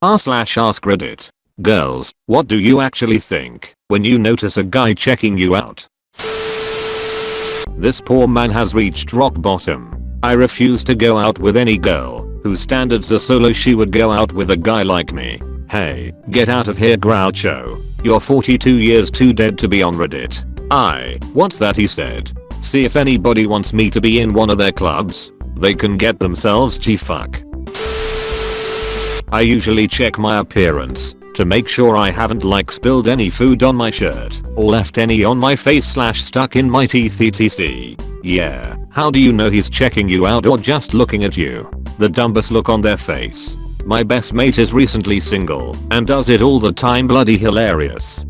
r/AskReddit. Girls, what do you actually think when you notice a guy checking you out? This poor man has reached rock bottom. I refuse to go out with any girl whose standards are so low she would go out with a guy like me. Hey, get out of here, Groucho. You're 42 years too dead to be on Reddit. What's that he said? See if anybody wants me to be in one of their clubs. They can get themselves G-fuck. I usually check my appearance to make sure I haven't spilled any food on my shirt or left any on my face / stuck in my teeth etc. Yeah, how do you know he's checking you out or just looking at you? The dumbest look on their face. My best mate is recently single and does it all the time, bloody hilarious.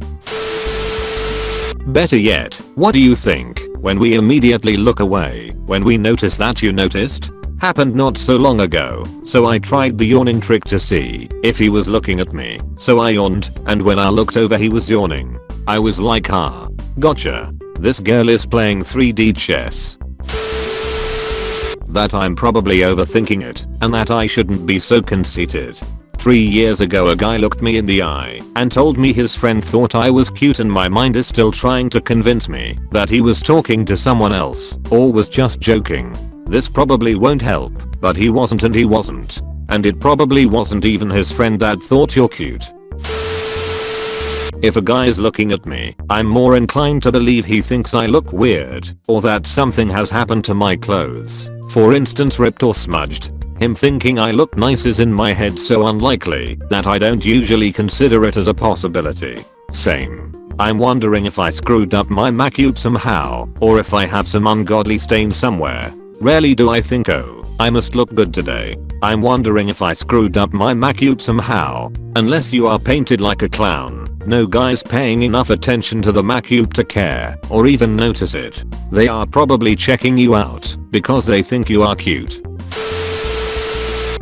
Better yet, what do you think when we immediately look away when we notice that you noticed? Happened not so long ago, so I tried the yawning trick to see if he was looking at me. So I yawned, and when I looked over he was yawning. I was like, gotcha. This girl is playing 3D chess. That I'm probably overthinking it, and that I shouldn't be so conceited. 3 years ago a guy looked me in the eye and told me his friend thought I was cute, and my mind is still trying to convince me that he was talking to someone else or was just joking. This probably won't help, but he wasn't and he wasn't. And it probably wasn't even his friend that thought you're cute. If a guy is looking at me, I'm more inclined to believe he thinks I look weird or that something has happened to my clothes. For instance, ripped or smudged. Him thinking I look nice is in my head so unlikely that I don't usually consider it as a possibility. Same. I'm wondering if I screwed up my makeup somehow or if I have some ungodly stain somewhere. Rarely do I think, oh, I must look good today. I'm wondering if I screwed up my makeup somehow. Unless you are painted like a clown, no guy's paying enough attention to the makeup to care or even notice it. They are probably checking you out because they think you are cute.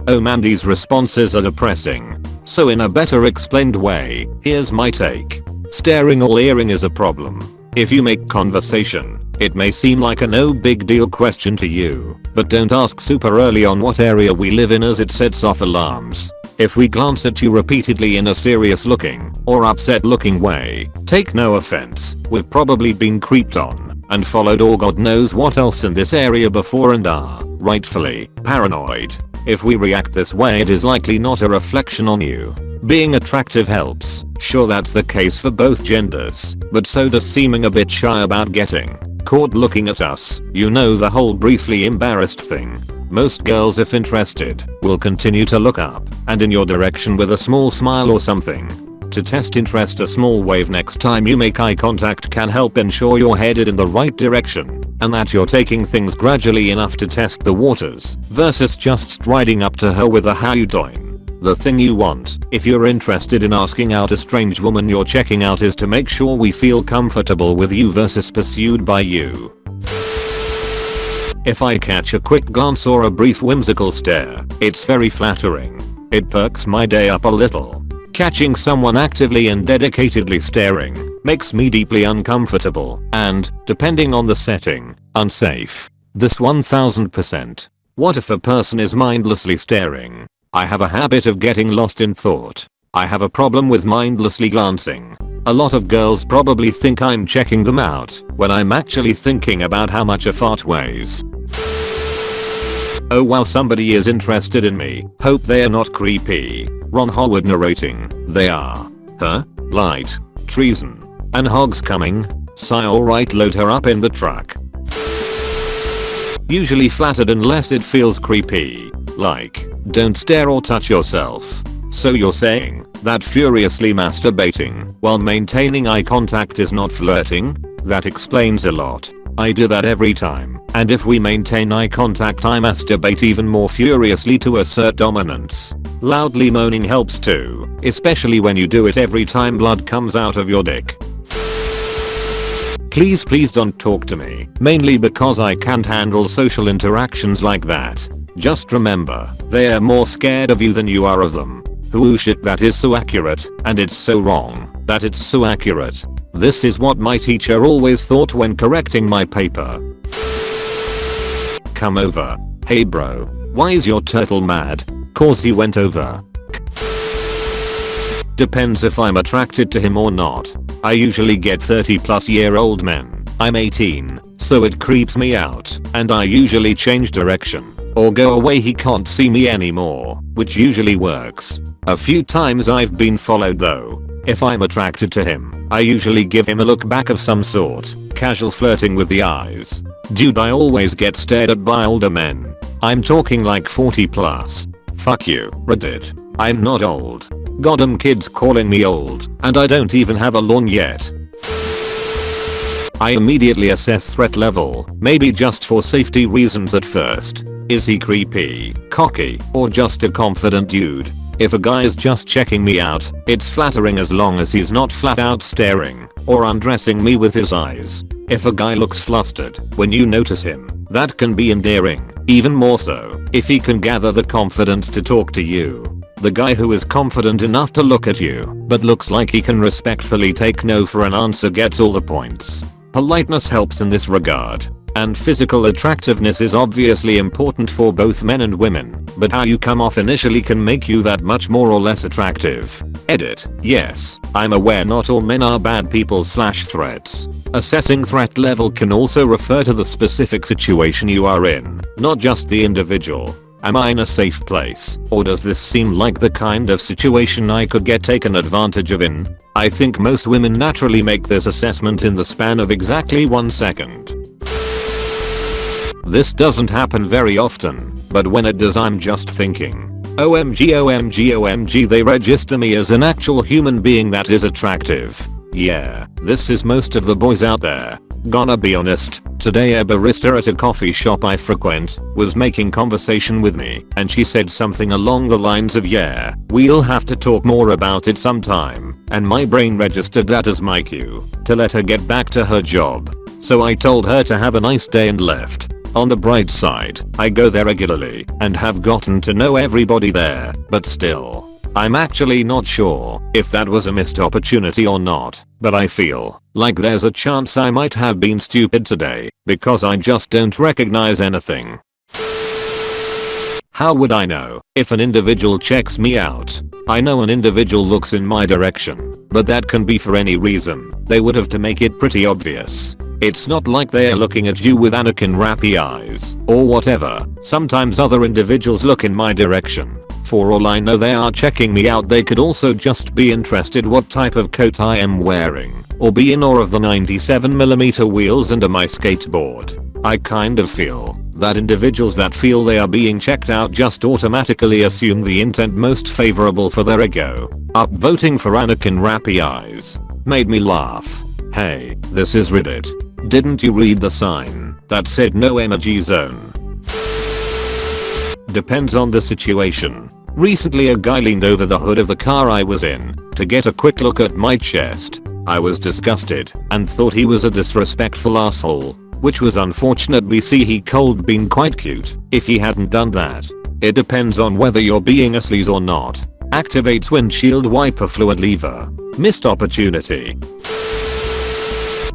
Oh man, these responses are depressing. So in a better explained way, here's my take. Staring or leering is a problem. If you make conversation, it may seem like a no big deal question to you, but don't ask super early on what area we live in as it sets off alarms. If we glance at you repeatedly in a serious looking or upset looking way, take no offense, we've probably been creeped on and followed or God knows what else in this area before and are, rightfully, paranoid. If we react this way, it is likely not a reflection on you. Being attractive helps, sure that's the case for both genders, but so does seeming a bit shy about getting caught looking at us, you know, the whole briefly embarrassed thing. Most girls, if interested, will continue to look up and in your direction with a small smile or something. To test interest, a small wave next time you make eye contact can help ensure you're headed in the right direction and that you're taking things gradually enough to test the waters versus just striding up to her with a "how you doing?" The thing you want, if you're interested in asking out a strange woman you're checking out, is to make sure we feel comfortable with you versus pursued by you. If I catch a quick glance or a brief whimsical stare, it's very flattering. It perks my day up a little. Catching someone actively and dedicatedly staring makes me deeply uncomfortable and, depending on the setting, unsafe. This 1000%. What if a person is mindlessly staring? I have a habit of getting lost in thought. I have a problem with mindlessly glancing. A lot of girls probably think I'm checking them out when I'm actually thinking about how much a fart weighs. Oh wow, somebody is interested in me. Hope they are not creepy. Ron Howard narrating. They are. Huh? Light. Treason. And hogs coming. Sigh, alright, load her up in the truck. Usually flattered unless it feels creepy. Like, don't stare or touch yourself. So you're saying that furiously masturbating while maintaining eye contact is not flirting? That explains a lot. I do that every time, and if we maintain eye contact I masturbate even more furiously to assert dominance. Loudly moaning helps too, especially when you do it every time blood comes out of your dick. Please don't talk to me, mainly because I can't handle social interactions like that. Just remember, they are more scared of you than you are of them. Ooh shit, that is so accurate, and it's so wrong that it's so accurate. This is what my teacher always thought when correcting my paper. Come over. Hey bro, why is your turtle mad? Cause he went over. Depends if I'm attracted to him or not. I usually get 30+ year old men. I'm 18, so it creeps me out, and I usually change direction or go away. He can't see me anymore, which usually works. A few times I've been followed though. If I'm attracted to him, I usually give him a look back of some sort, casual flirting with the eyes. Dude, I always get stared at by older men. I'm talking like 40+. Fuck you, Reddit. I'm not old. Goddamn kids calling me old, and I don't even have a lawn yet. I immediately assess threat level, maybe just for safety reasons at first. Is he creepy, cocky, or just a confident dude? If a guy is just checking me out, it's flattering as long as he's not flat out staring or undressing me with his eyes. If a guy looks flustered when you notice him, that can be endearing, even more so if he can gather the confidence to talk to you. The guy who is confident enough to look at you but looks like he can respectfully take no for an answer gets all the points. Politeness helps in this regard. And physical attractiveness is obviously important for both men and women, but how you come off initially can make you that much more or less attractive. Edit. Yes, I'm aware not all men are bad people / threats. Assessing threat level can also refer to the specific situation you are in, not just the individual. Am I in a safe place, or does this seem like the kind of situation I could get taken advantage of in? I think most women naturally make this assessment in the span of exactly 1 second. This doesn't happen very often, but when it does I'm just thinking, OMG OMG OMG, they register me as an actual human being that is attractive. Yeah, this is most of the boys out there. Gonna be honest, today a barista at a coffee shop I frequent was making conversation with me, and she said something along the lines of, yeah, we'll have to talk more about it sometime, and my brain registered that as my cue to let her get back to her job. So I told her to have a nice day and left. On the bright side, I go there regularly and have gotten to know everybody there, but still, I'm actually not sure if that was a missed opportunity or not, but I feel like there's a chance I might have been stupid today because I just don't recognize anything. How would I know if an individual checks me out? I know an individual looks in my direction, but that can be for any reason. They would have to make it pretty obvious. It's not like they're looking at you with Anakin rappy eyes or whatever. Sometimes other individuals look in my direction. For all I know they are checking me out. They could also just be interested what type of coat I am wearing, or be in awe of the 97mm wheels under my skateboard. I kind of feel that individuals that feel they are being checked out just automatically assume the intent most favorable for their ego. Upvoting for Anakin rappy eyes made me laugh. Hey, this is Reddit. Didn't you read the sign that said no energy zone? Depends on the situation. Recently a guy leaned over the hood of the car I was in to get a quick look at my chest. I was disgusted and thought he was a disrespectful asshole, which was unfortunate. He could been quite cute if he hadn't done that. It depends on whether you're being a sleaze or not. Activates windshield wiper fluid lever. Missed opportunity.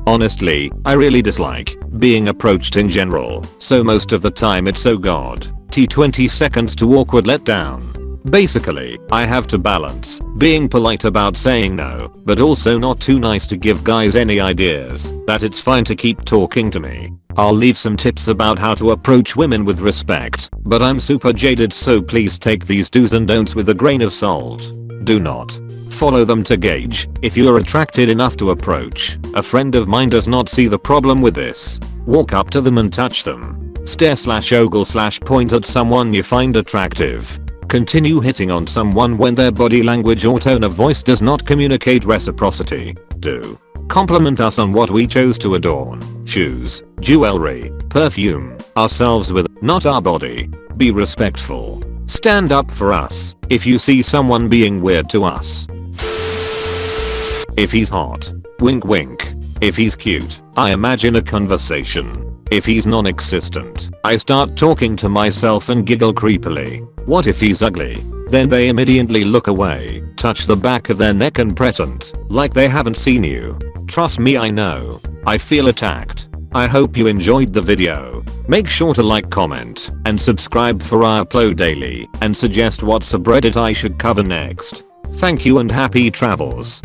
Honestly, I really dislike being approached in general, so most of the time it's oh god, 20 seconds to awkward letdown. Basically, I have to balance being polite about saying no, but also not too nice to give guys any ideas that it's fine to keep talking to me. I'll leave some tips about how to approach women with respect, but I'm super jaded, so please take these do's and don'ts with a grain of salt. Do not follow them to gauge if you're attracted enough to approach. A friend of mine does not see the problem with this. Walk up to them and touch them. Stare / ogle / point at someone you find attractive. Continue hitting on someone when their body language or tone of voice does not communicate reciprocity. Do compliment us on what we chose to adorn: shoes, jewelry, perfume, ourselves with, not our body. Be respectful. Stand up for us if you see someone being weird to us. If he's hot, wink wink. If he's cute, I imagine a conversation. If he's non-existent, I start talking to myself and giggle creepily. What if he's ugly? Then they immediately look away, touch the back of their neck and pretend like they haven't seen you. Trust me, I know. I feel attacked. I hope you enjoyed the video. Make sure to like, comment, and subscribe for I upload daily and suggest what subreddit I should cover next. Thank you and happy travels.